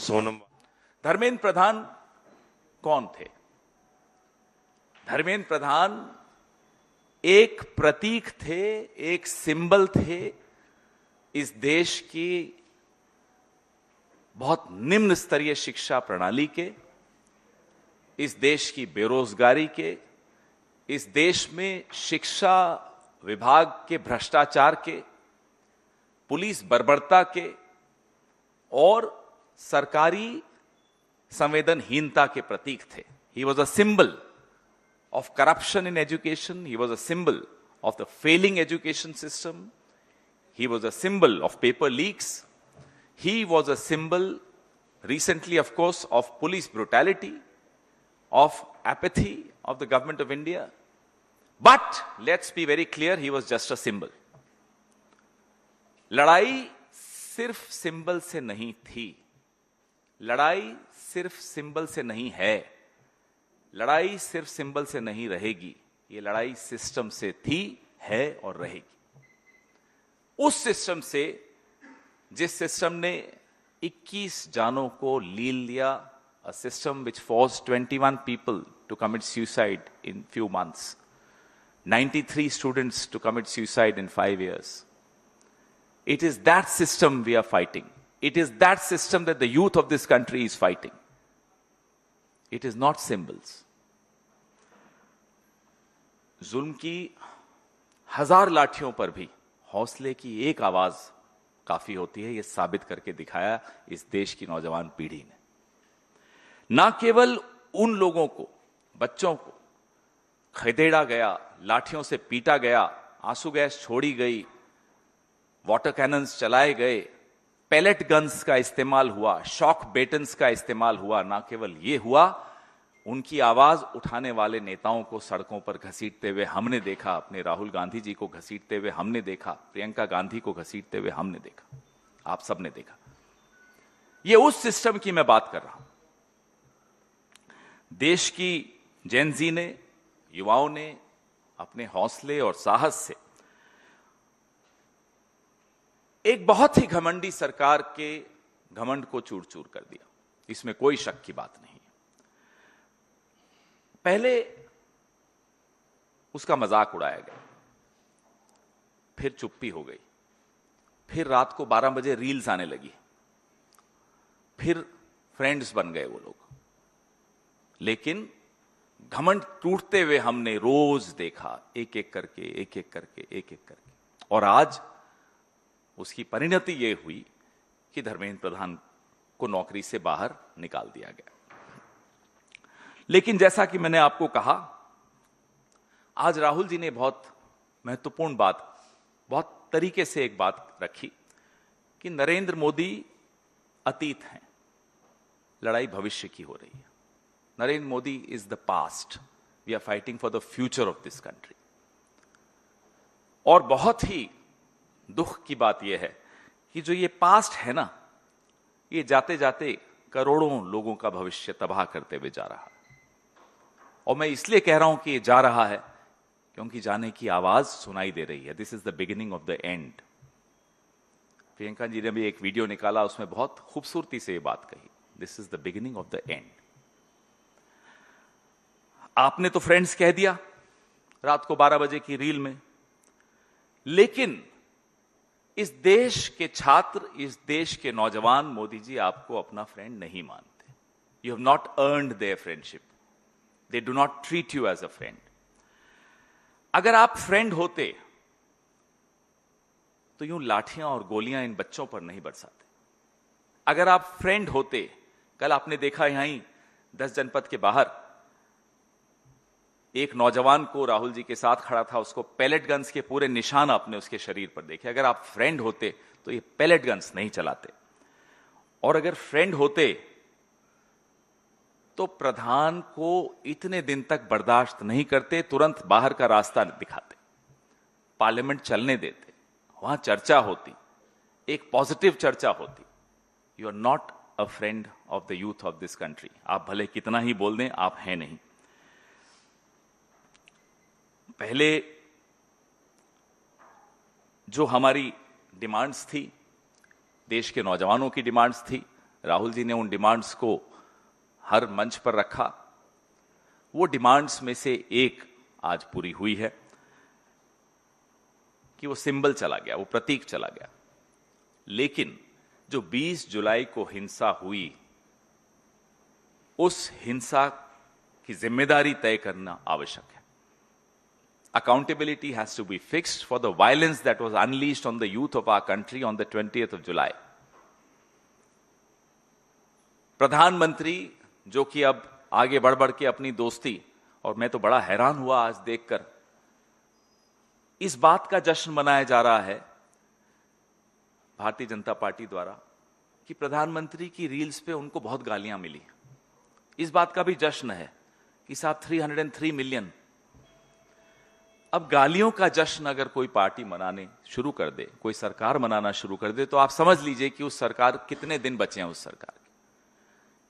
सोनम। धर्मेंद्र प्रधान कौन थे? धर्मेंद्र प्रधान एक प्रतीक थे, एक सिंबल थे इस देश की बहुत निम्न स्तरीय शिक्षा प्रणाली के, इस देश की बेरोजगारी के, इस देश में शिक्षा विभाग के भ्रष्टाचार के, पुलिस बर्बरता के और सरकारी संवेदनहीनता के प्रतीक थे। He was a symbol of corruption in education. He was a symbol of the failing education system. He was a symbol of paper leaks. He was a symbol, recently, of course, of police brutality, of apathy of the government of India. But let's be very clear, he was just a symbol. लड़ाई सिर्फ symbol से नहीं थी, लड़ाई सिर्फ symbol से नहीं है, लड़ाई सिर्फ सिंबल से नहीं रहेगी, ये लड़ाई सिस्टम से थी, है और रहेगी। उस सिस्टम से, जिस सिस्टम ने 21 जानों को लील लिया, a system which forced 21 people to commit suicide in few months, 93 students to commit suicide in 5 years. It is that system we are fighting. It is that system that the youth of this country is fighting. It is not symbols. जुल्म की 1000 लाठियों पर भी हौसले की एक आवाज काफी होती है, यह साबित करके दिखाया इस देश की नौजवान पीढ़ी ने। ना केवल उन लोगों को, बच्चों को खदेड़ा गया, लाठियों से पीटा गया, आंसू गैस छोड़ी गई, वाटर कैनन्स चलाए गए, पैलेट गन्स का इस्तेमाल हुआ, शॉक बेटन्स का इस्तेमाल हुआ, ना केवल यह हुआ, उनकी आवाज उठाने वाले नेताओं को सड़कों पर घसीटते हुए हमने देखा। अपने राहुल गांधी जी को घसीटते हुए हमने देखा, प्रियंका गांधी को घसीटते हुए हमने देखा, आप सबने देखा। यह उस सिस्टम की मैं बात कर रहा हूं। देश की जेनजी ने, युवाओं ने अपने हौसले और साहस से एक बहुत ही घमंडी सरकार के घमंड को चूर चूर कर दिया, इसमें कोई शक की बात नहीं। पहले उसका मजाक उड़ाया गया, फिर चुप्पी हो गई, फिर रात को 12 बजे रील्स आने लगी, फिर फ्रेंड्स बन गए वो लोग। लेकिन घमंड टूटते हुए हमने रोज देखा, एक एक करके, एक एक करके, एक एक करके, और आज उसकी परिणति यह हुई कि धर्मेंद्र प्रधान को नौकरी से बाहर निकाल दिया गया। लेकिन जैसा कि मैंने आपको कहा, आज राहुल जी ने बहुत महत्वपूर्ण बात, बहुत तरीके से एक बात रखी कि नरेंद्र मोदी अतीत हैं, लड़ाई भविष्य की हो रही है। Narendra Modi is the past, we are fighting for the future of this country. और बहुत ही दुख की बात यह है कि जो ये पास्ट है ना, ये जाते जाते करोड़ों लोगों का भविष्य तबाह करते हुए जा रहा है। और मैं इसलिए कह रहा हूं कि ये जा रहा है क्योंकि जाने की आवाज सुनाई दे रही है। This is the beginning of the end. Priyanka ji ने भी एक वीडियो निकाला, उसमें बहुत खूबसूरती से ये बात कही, this is the beginning of the and. आपने तो फ्रेंड्स कह दिया रात को 12 बजे की रील में, लेकिन इस देश के छात्र, इस देश के नौजवान मोदी जी आपको अपना फ्रेंड नहीं मानते। You have not earned their friendship, they do not treat you as a friend. अगर आप फ्रेंड होते तो यूं लाठियां और गोलियां इन बच्चों पर नहीं बरसाते। अगर आप फ्रेंड होते, कल आपने देखा यहीं 10 जनपद के बाहर एक नौजवान को राहुल जी के साथ खड़ा था, उसको पैलेट गन्स के पूरे निशान आपने उसके शरीर पर देखे। अगर आप फ्रेंड होते तो ये पैलेट गन्स नहीं चलाते, और अगर फ्रेंड होते तो प्रधान को इतने दिन तक बर्दाश्त नहीं करते, तुरंत बाहर का रास्ता दिखाते, पार्लियामेंट चलने देते, वहां चर्चा होती, एक पॉजिटिव चर्चा होती। You are not a friend of the youth of this country. आप भले कितना ही बोल दें, आप हैं नहीं। पहले जो हमारी डिमांड्स थी, देश के नौजवानों की डिमांड्स थी, राहुल जी ने उन डिमांड्स को हर मंच पर रखा। वो डिमांड्स में से एक आज पूरी हुई है कि वो सिंबल चला गया, वो प्रतीक चला गया। लेकिन जो 20 जुलाई को हिंसा हुई, उस हिंसा की जिम्मेदारी तय करना आवश्यक है। Accountability has to be fixed for the violence that was unleashed on the youth of our country on the 20th of July. प्रधानमंत्री जो कि अब आगे बढ़ बढ़ के अपनी दोस्ती, और मैं तो बड़ा हैरान हुआ आज देखकर, इस बात का जश्न मनाया जा रहा है भारतीय जनता पार्टी द्वारा कि प्रधानमंत्री की रील्स पे उनको बहुत गालियां मिली। इस बात का भी जश्न है कि साहब 303 मिलियन। अब गालियों का जश्न अगर कोई पार्टी मनाने शुरू कर दे, कोई सरकार मनाना शुरू कर दे, तो आप समझ लीजिए कि उस सरकार, कितने दिन बचे हैं उस सरकार के।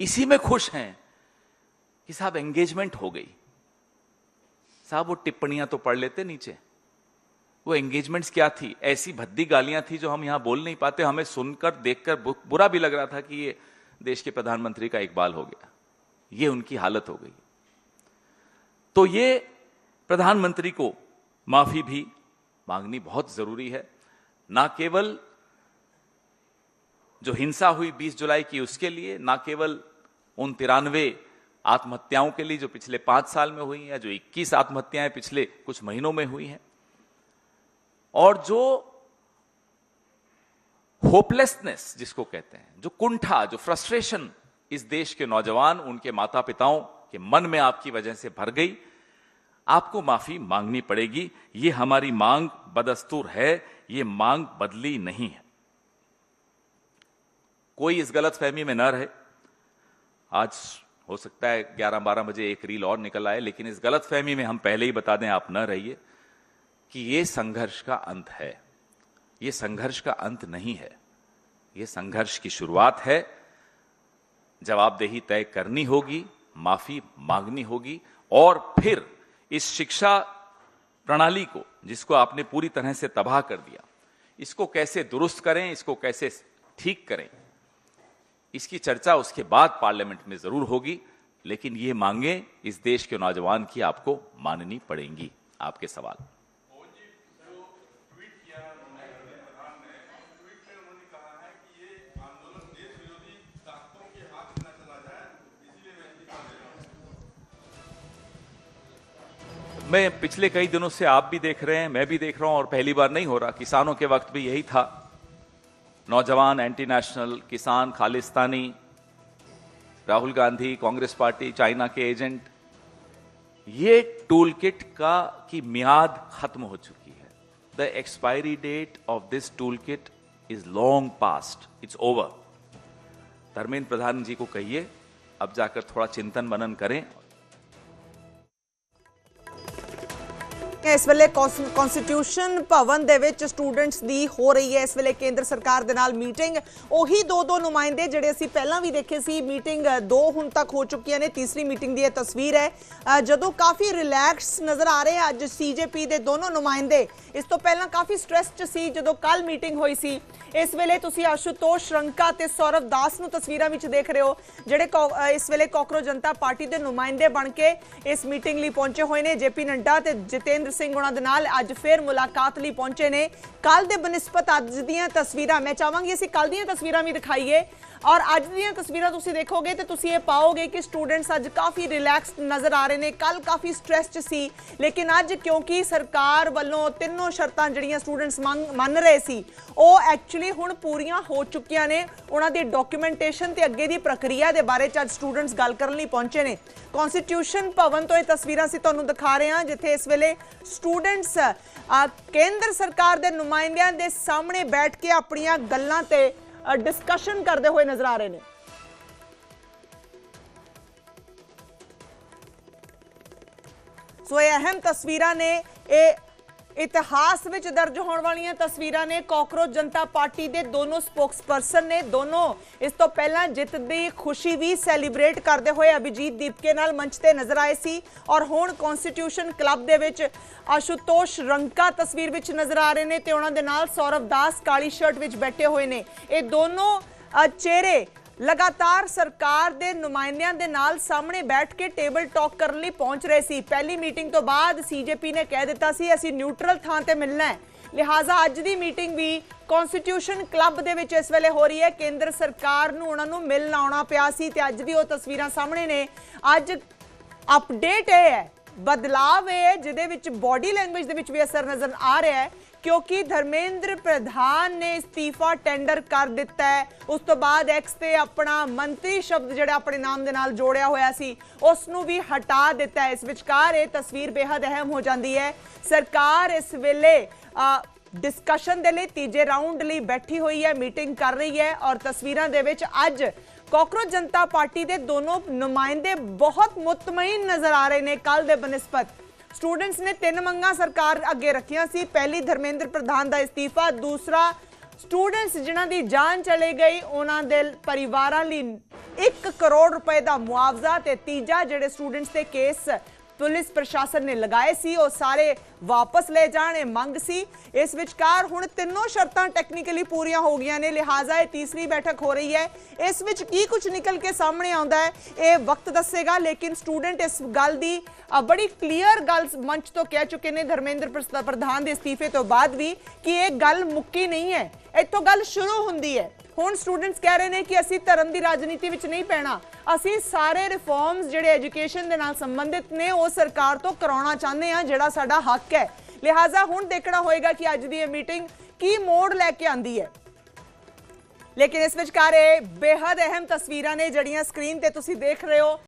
इसी में खुश हैं कि साहब एंगेजमेंट हो गई। साहब वो टिप्पणियां तो पढ़ लेते नीचे, वो एंगेजमेंट्स क्या थी? ऐसी भद्दी गालियां थी जो हम यहां बोल नहीं पाते। हमें सुनकर देखकर बुरा भी लग रहा था कि ये देश के प्रधानमंत्री का इकबाल हो गया, ये उनकी हालत हो गई। तो ये प्रधानमंत्री को माफी भी मांगनी बहुत जरूरी है, ना केवल जो हिंसा हुई 20 जुलाई की उसके लिए, ना केवल उन 93 आत्महत्याओं के लिए जो पिछले 5 साल में हुई हैं, जो 21 आत्महत्याएं पिछले कुछ महीनों में हुई हैं, और जो होपलेसनेस जिसको कहते हैं, जो कुंठा, जो फ्रस्ट्रेशन इस देश के नौजवान, उनके माता पिताओं के मन में आपकी वजह से भर गई, आपको माफी मांगनी पड़ेगी। ये हमारी मांग बदस्तूर है, ये मांग बदली नहीं है। कोई इस गलतफहमी में न रहे। आज हो सकता है 11-12 बजे एक रील और निकल आए, लेकिन इस गलतफहमी में हम पहले ही बता दें, आप न रहिए कि ये संघर्ष का अंत है। ये संघर्ष का अंत नहीं है, ये संघर्ष की शुरुआत है। जवाबदेही तय करनी होगी, माफी मांगनी होगी, और फिर इस शिक्षा प्रणाली को, जिसको आपने पूरी तरह से तबाह कर दिया, इसको कैसे दुरुस्त करें, इसको कैसे ठीक करें, इसकी चर्चा उसके बाद पार्लियामेंट में जरूर होगी। लेकिन ये मांगे इस देश के नौजवान की आपको माननी पड़ेंगी। आपके सवाल। मैं पिछले कई दिनों से, आप भी देख रहे हैं, मैं भी देख रहा हूं, और पहली बार नहीं हो रहा, किसानों के वक्त भी यही था। नौजवान एंटी नेशनल, किसान खालिस्तानी, राहुल गांधी, कांग्रेस पार्टी, चाइना के एजेंट, ये टूल किट की मियाद खत्म हो चुकी है। The expiry date of this tool kit is long past, it's over. Dharmendra Pradhan ji को कहिए अब जाकर थोड़ा चिंतन मनन करें। इस वेले कॉन्स्टिट्यूशन भवन दे विच स्टूडेंट्स दी हो रही है इस वेले केंद्र सरकार दे नाल मीटिंग। ओही दो नुमाइंदे जिहड़े असीं पहलां भी देखे सी, मीटिंग 2 हुण तक हो चुकियां ने, तीसरी मीटिंग दी यह तस्वीर है जदों काफ़ी रिलैक्स नज़र आ रहे हैं अज CJP दे दोनों नुमाइंदे। इस तो पहलां काफ़ी स्ट्रैस च सी जदों कल मीटिंग हुई सी। इस वेले तुसीं आशुतोष रंका ते सौरभ दास नूं तस्वीरां विच देख रहे हो, जिहड़े इस वेले काकरोच जनता पार्टी दे नुमाइंदे बन के इस मीटिंग लई पहुंचे हुए ने। JP नड्डा ते जितेंद्र सिंह उन्हां दे नाल अज फिर मुलाकात लई पहुंचे ने। कल दे बनिस्पत अज दीयां तस्वीरां मैं चाहांगी असीं कल दीयां तस्वीरां भी दिखाईए, और अज दीयां तस्वीरां तुसीं देखोगे तो तुसीं ये पाओगे कि स्टूडेंट्स अज काफ़ी रिलैक्स नज़र आ रहे ने। कल काफ़ी स्ट्रैस च सी, लेकिन अज क्योंकि सरकार वालों तीनों शर्तां जिहड़ियां स्टूडेंट्स मन रहे सी ਉਹ एक्चुअली हुण पूरियां हो चुकियां ने। उन्हां दी डॉक्यूमेंटेशन ते अगे दी प्रक्रिया दे बारे च अज स्टूडेंट्स गल करन लई पहुंचे ने। कॉन्स्टिट्यूशन भवन तो ये तस्वीरां असीं तुहानूं दिखा रहे हां, जिथे इस वेले स्टूडेंट्स केंद्र सरकार दे नुमाइंदियां दे सामने बैठ के अपणियां गल्लां ते डिस्कशन करते हुए नजर आ रहे हैं। सो ये अहम तस्वीरां ने, ये इतिहास में दर्ज होने वाली तस्वीरां ने। काकरोच जनता पार्टी के दोनों स्पोक्सपर्सन ने, दोनों इस तो पहला जित की खुशी भी सैलीब्रेट करते हुए अभिजीत दीपके नाल मंच ते नजर आए सी, और हुण कॉन्स्टिट्यूशन क्लब दे विच आशुतोष रंका तस्वीर विच नजर आ रहे हैं, ते उन्हां दे नाल सौरभ दास काली शर्ट विच बैठे हुए ने। ये दोनों चेहरे लगातार सरकार ਦੇ ਨੁਮਾਇੰਦਿਆਂ ਦੇ ਨਾਲ ਸਾਹਮਣੇ ਬੈਠ ਕੇ ਟੇਬਲ ਟਾਕ ਕਰਨ ਲਈ ਪਹੁੰਚ ਰਹੇ ਸੀ। ਪਹਿਲੀ ਮੀਟਿੰਗ ਤੋਂ ਬਾਅਦ ਸੀਜੇਪੀ ਨੇ ਕਹਿ ਦਿੱਤਾ ਸੀ ਅਸੀਂ ਨਿਊਟਰਲ ਥਾਂ ਤੇ ਮਿਲਣਾ ਹੈ। ਲਿਹਾਜ਼ਾ ਅੱਜ ਦੀ ਮੀਟਿੰਗ ਵੀ ਕਨਸਟੀਟਿਊਸ਼ਨ ਕਲੱਬ ਦੇ ਵਿੱਚ ਇਸ ਵੇਲੇ ਹੋ ਰਹੀ ਹੈ। ਕੇਂਦਰ ਸਰਕਾਰ ਨੂੰ ਉਹਨਾਂ ਨੂੰ ਮਿਲਣ ਆਉਣਾ ਪਿਆ ਸੀ ਤੇ ਅੱਜ ਦੀ ਉਹ ਤਸਵੀਰਾਂ ਸਾਹਮਣੇ ਨੇ। ਅੱਜ ਅਪਡੇਟ ਇਹ ਹੈ, ਬਦਲਾਵ ਇਹ ਹੈ ਜਿਹਦੇ ਵਿੱਚ ਬॉडी ਲੈਂਗੁਏਜ ਦੇ ਵਿੱਚ ਵੀ ਅਸਰ ਨਜ਼ਰ ਆ ਰਿਹਾ ਹੈ क्योंकि धर्मेंद्र प्रधान ने इस्तीफा टेंडर कर दिता है। उस तो बाद एक्स ते अपना मंत्री शब्द जिहड़ा अपने नाम दे नाल जोड़िया होया सी उसनू भी हटा दिता है। इस विचकार ये तस्वीर बेहद अहम हो जाती है। सरकार इस वेले डिस्कशन दे लई तीजे राउंड लई बैठी हुई है, मीटिंग कर रही है और तस्वीरां दे विच अज काकरोच जनता पार्टी दे दोनों नुमाइंदे बहुत मुतमईन नजर आ रहे हैं। कल दे बनस्पत स्टूडेंट्स ने 3 मंगां सरकार अगे रखियां सी। पहली धर्मेंद्र प्रधान का इस्तीफा, दूसरा स्टूडेंट्स जिन्हां दी जान चले गई उन्हां दे परिवारां लई 1 करोड़ रुपए का मुआवजा ते तीजा जिहड़े स्टूडेंट्स दे केस पुलिस प्रशासन ने लगाए सी वो सारे वापस ले जाने मंग सी। इस विचकार हुण तीनों शर्तां टैक्नीकली पूरियां हो गईयां ने। लिहाजा ये तीसरी बैठक हो रही है। इस विच की कुछ निकल के सामने आउंदा है ये वक्त दसेगा, लेकिन स्टूडेंट इस गल दी बड़ी क्लीयर गल मंच तो कह चुके हैं धर्मेंद्र प्रधान के इस्तीफे तो बाद भी कि ये गल मुक्की नहीं है, इत्थों गल शुरू हुंदी है। हुण स्टूडेंट्स कह रहे हैं कि असीं धर्म की राजनीति विच नहीं पैना, असीं सारे रिफॉर्म्स जिहड़े एजुकेशन दे नाल संबंधित ने वो सरकार तो कराउणा चाहते हैं, जिहड़ा साडा हक है। लिहाजा हुण देखना होएगा कि अज दी मीटिंग की मोड़ लैके आंदी है। लेकिन इस विचकार बेहद अहम तस्वीरां ने जिहड़ियां स्क्रीन ते तुसीं देख रहे हो।